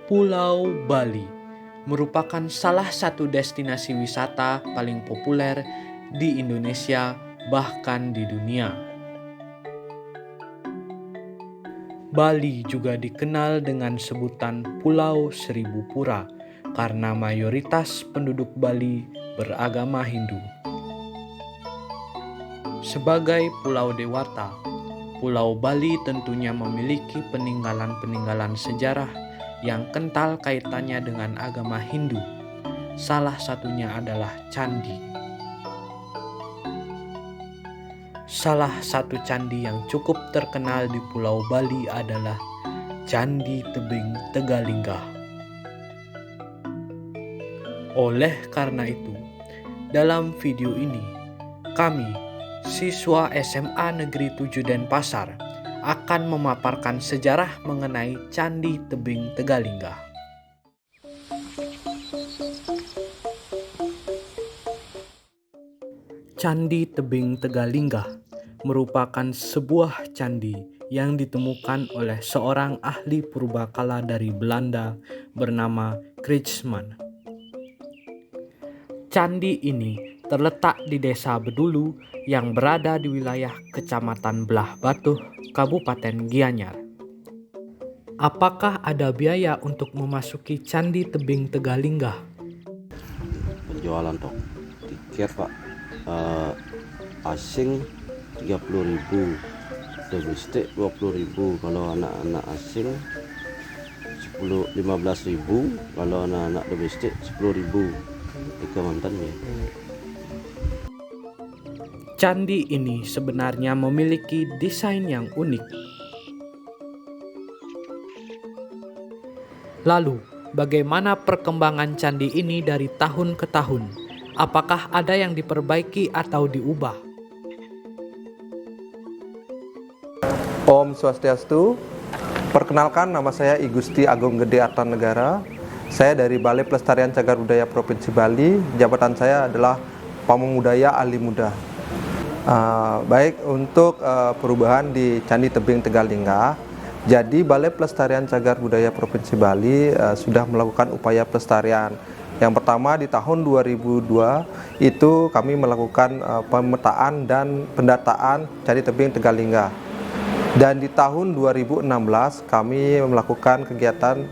Pulau Bali merupakan salah satu destinasi wisata paling populer di Indonesia, bahkan di dunia. Bali juga dikenal dengan sebutan Pulau Seribu Pura karena mayoritas penduduk Bali beragama Hindu. Sebagai pulau dewata, Pulau Bali tentunya memiliki peninggalan-peninggalan sejarah yang kental kaitannya dengan agama Hindu. Salah satunya adalah candi. Salah satu candi yang cukup terkenal di Pulau Bali adalah Candi Tebing Tegalingga. Oleh karena itu, dalam video ini, kami, siswa SMA Negeri 7 Denpasar, akan memaparkan sejarah mengenai Candi Tebing Tegalingga. Candi Tebing Tegalingga merupakan sebuah candi yang ditemukan oleh seorang ahli purbakala dari Belanda bernama Krijsman. Candi ini terletak di Desa Bedulu yang berada di wilayah Kecamatan Belah Batuh, Kabupaten Gianyar. Apakah ada biaya untuk memasuki Candi Tebing Tegalingga? Penjualan tiket Pak, asing 30.000, domestik 20.000. Kalau anak-anak asing 15.000, kalau anak-anak domestik 10.000. Tiga mantannya. Candi ini sebenarnya memiliki desain yang unik. Lalu, bagaimana perkembangan candi ini dari tahun ke tahun? Apakah ada yang diperbaiki atau diubah? Om Swastiastu. Perkenalkan, nama saya I Gusti Agung Gede Artanegara. Saya dari Balai Pelestarian Cagar Budaya Provinsi Bali. Jabatan saya adalah Pamungudaya Ahli Muda. Baik, untuk perubahan di Candi Tebing Tegalingga, jadi Balai Pelestarian Cagar Budaya Provinsi Bali sudah melakukan upaya pelestarian. Yang pertama di tahun 2002 itu kami melakukan pemetaan dan pendataan Candi Tebing Tegalingga. Dan di tahun 2016 kami melakukan kegiatan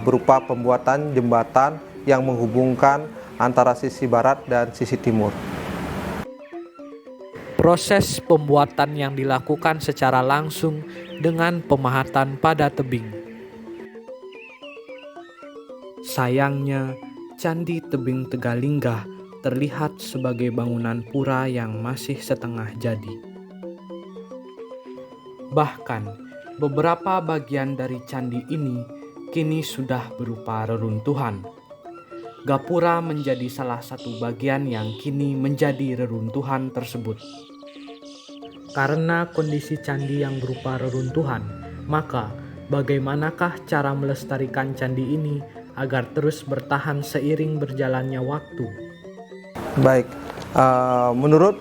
berupa pembuatan jembatan yang menghubungkan antara sisi barat dan sisi timur. Proses pembuatan yang dilakukan secara langsung dengan pemahatan pada tebing. Sayangnya, Candi Tebing Tegalingga terlihat sebagai bangunan pura yang masih setengah jadi. Bahkan, beberapa bagian dari candi ini kini sudah berupa reruntuhan. Gapura menjadi salah satu bagian yang kini menjadi reruntuhan tersebut. Karena kondisi candi yang berupa reruntuhan, maka bagaimanakah cara melestarikan candi ini agar terus bertahan seiring berjalannya waktu? Baik, menurut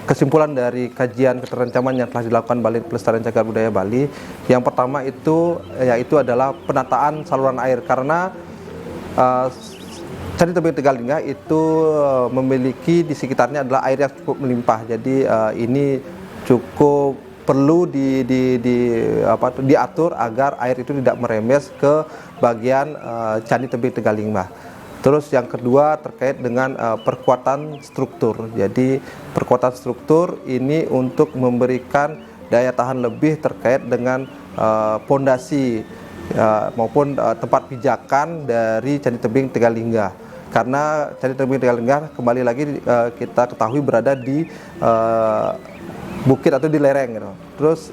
kesimpulan dari kajian keterancaman yang telah dilakukan Balai Pelestarian Cagar Budaya Bali, yang pertama itu yaitu adalah penataan saluran air, karena Candi Tebing Tegalingga itu memiliki di sekitarnya adalah air yang cukup melimpah. Jadi ini cukup perlu diatur agar air itu tidak merembes ke bagian Candi Tebing Tegalingga. Terus yang kedua terkait dengan perkuatan struktur. Jadi perkuatan struktur ini untuk memberikan daya tahan lebih terkait dengan pondasi maupun tempat pijakan dari Candi Tebing Tegalingga. Karena Candi Tebing Tegalingga kembali lagi kita ketahui berada di bukit atau di lereng gitu. Terus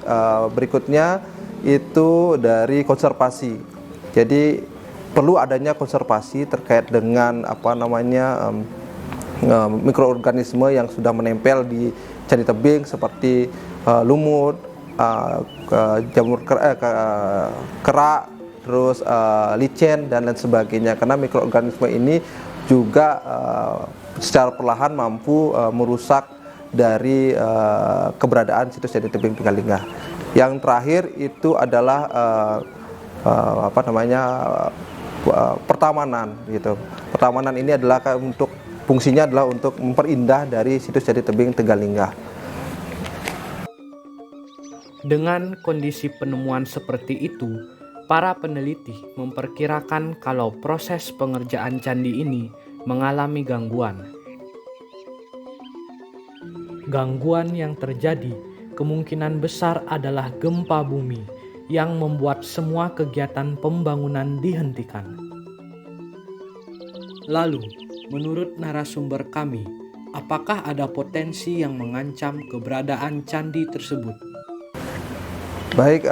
berikutnya itu dari konservasi. Jadi perlu adanya konservasi terkait dengan mikroorganisme yang sudah menempel di Candi Tebing seperti lumut, jamur kerak, terus licin dan lain sebagainya. Karena mikroorganisme ini juga secara perlahan mampu merusak dari keberadaan situs Candi Tebing Tegalingga. Yang terakhir itu adalah pertamanan gitu. Pertamanan ini adalah untuk fungsinya adalah untuk memperindah dari situs Candi Tebing Tegalingga. Dengan kondisi penemuan seperti itu, para peneliti memperkirakan kalau proses pengerjaan candi ini mengalami gangguan. Gangguan yang terjadi kemungkinan besar adalah gempa bumi yang membuat semua kegiatan pembangunan dihentikan. Lalu, menurut narasumber kami, apakah ada potensi yang mengancam keberadaan candi tersebut? Baik,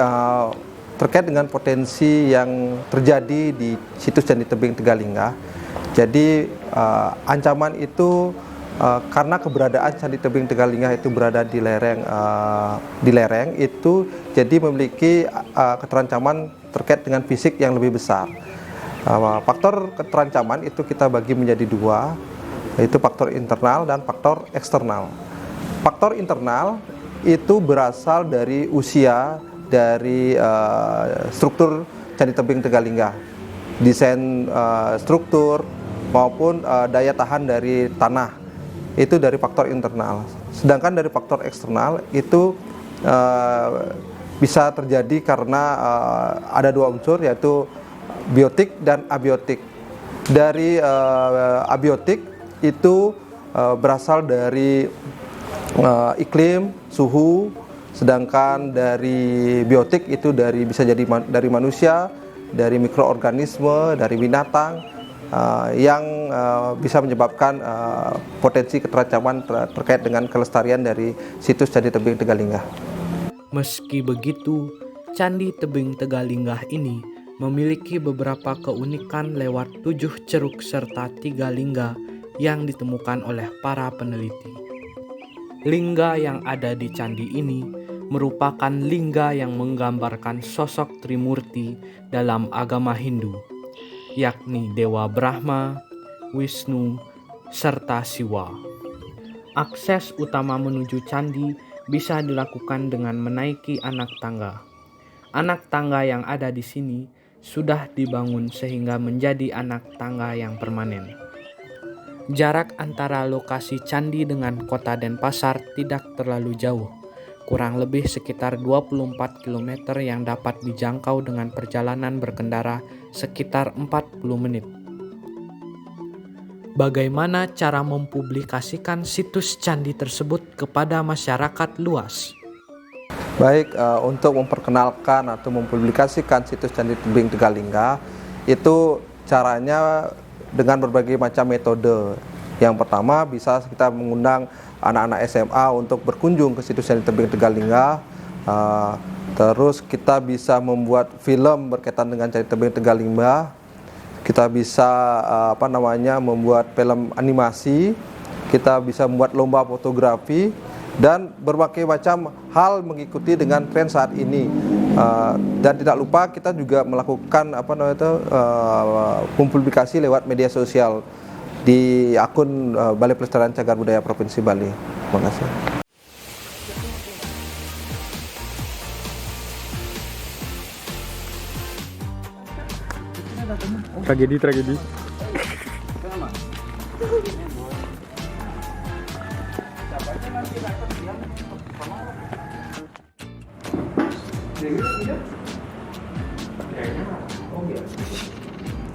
terkait dengan potensi yang terjadi di situs Candi Tebing Tegalingga, jadi ancaman itu karena keberadaan Candi Tebing Tegalingga itu berada di lereng itu jadi memiliki keterancaman terkait dengan fisik yang lebih besar. Faktor keterancaman itu kita bagi menjadi dua, yaitu faktor internal dan faktor eksternal. Faktor internal itu berasal dari usia dari struktur Candi Tebing Tegalingga, desain struktur maupun daya tahan dari tanah. Itu dari faktor internal. Sedangkan dari faktor eksternal itu bisa terjadi karena ada dua unsur, yaitu biotik dan abiotik. Dari abiotik itu berasal dari iklim, suhu, sedangkan dari biotik itu bisa jadi dari manusia, dari mikroorganisme, dari binatang, yang bisa menyebabkan potensi keterancaman terkait dengan kelestarian dari situs Candi Tebing Tegalingga. Meski begitu, Candi Tebing Tegalingga ini memiliki beberapa keunikan lewat 7 ceruk serta 3 lingga yang ditemukan oleh para peneliti. Lingga yang ada di candi ini merupakan lingga yang menggambarkan sosok Trimurti dalam agama Hindu, yakni Dewa Brahma, Wisnu, serta Siwa. Akses utama menuju candi bisa dilakukan dengan menaiki anak tangga. Anak tangga yang ada di sini sudah dibangun sehingga menjadi anak tangga yang permanen. Jarak antara lokasi candi dengan kota Denpasar tidak terlalu jauh, kurang lebih sekitar 24 km yang dapat dijangkau dengan perjalanan berkendara sekitar 40 menit. Bagaimana cara mempublikasikan situs candi tersebut kepada masyarakat luas? Baik, untuk memperkenalkan atau mempublikasikan situs Candi Tebing Tegalingga itu caranya dengan berbagai macam metode. Yang pertama bisa kita mengundang anak-anak SMA untuk berkunjung ke situs Candi Tebing Tegalingga. Terus kita bisa membuat film berkaitan dengan Candi Tebing Tegalingga. Kita bisa membuat film animasi. Kita bisa membuat lomba fotografi dan berbagai macam hal mengikuti dengan tren saat ini. Dan tidak lupa kita juga melakukan publikasi lewat media sosial di akun Balai Pelestarian Cagar Budaya Provinsi Bali. Terima kasih. Tragedi.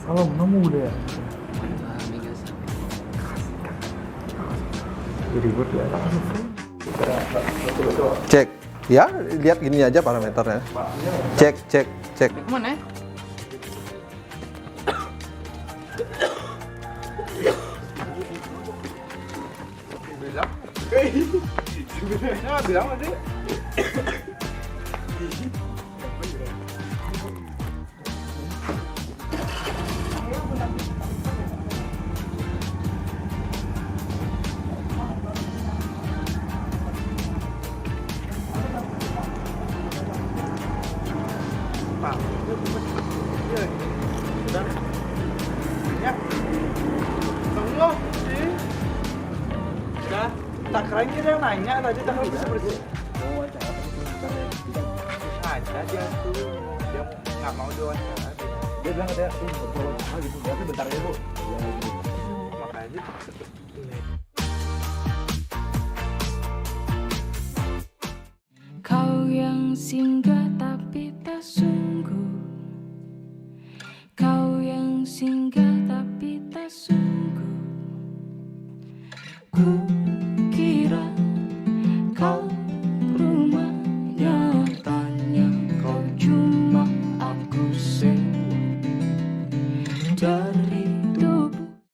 Salam, kamu udah ya? Ribut ya. Cek, ya lihat gini aja parameternya. Cek. Kemana ya? Bilang aja. Tak keren dia yang nanya tadi tanggal bersih. Ada dia tuh. nggak mau diwawancara. Dia bilang katanya, bertolong gitu. Berarti bentar ya bu. Makanya Kau yang singgah tapi tak suka.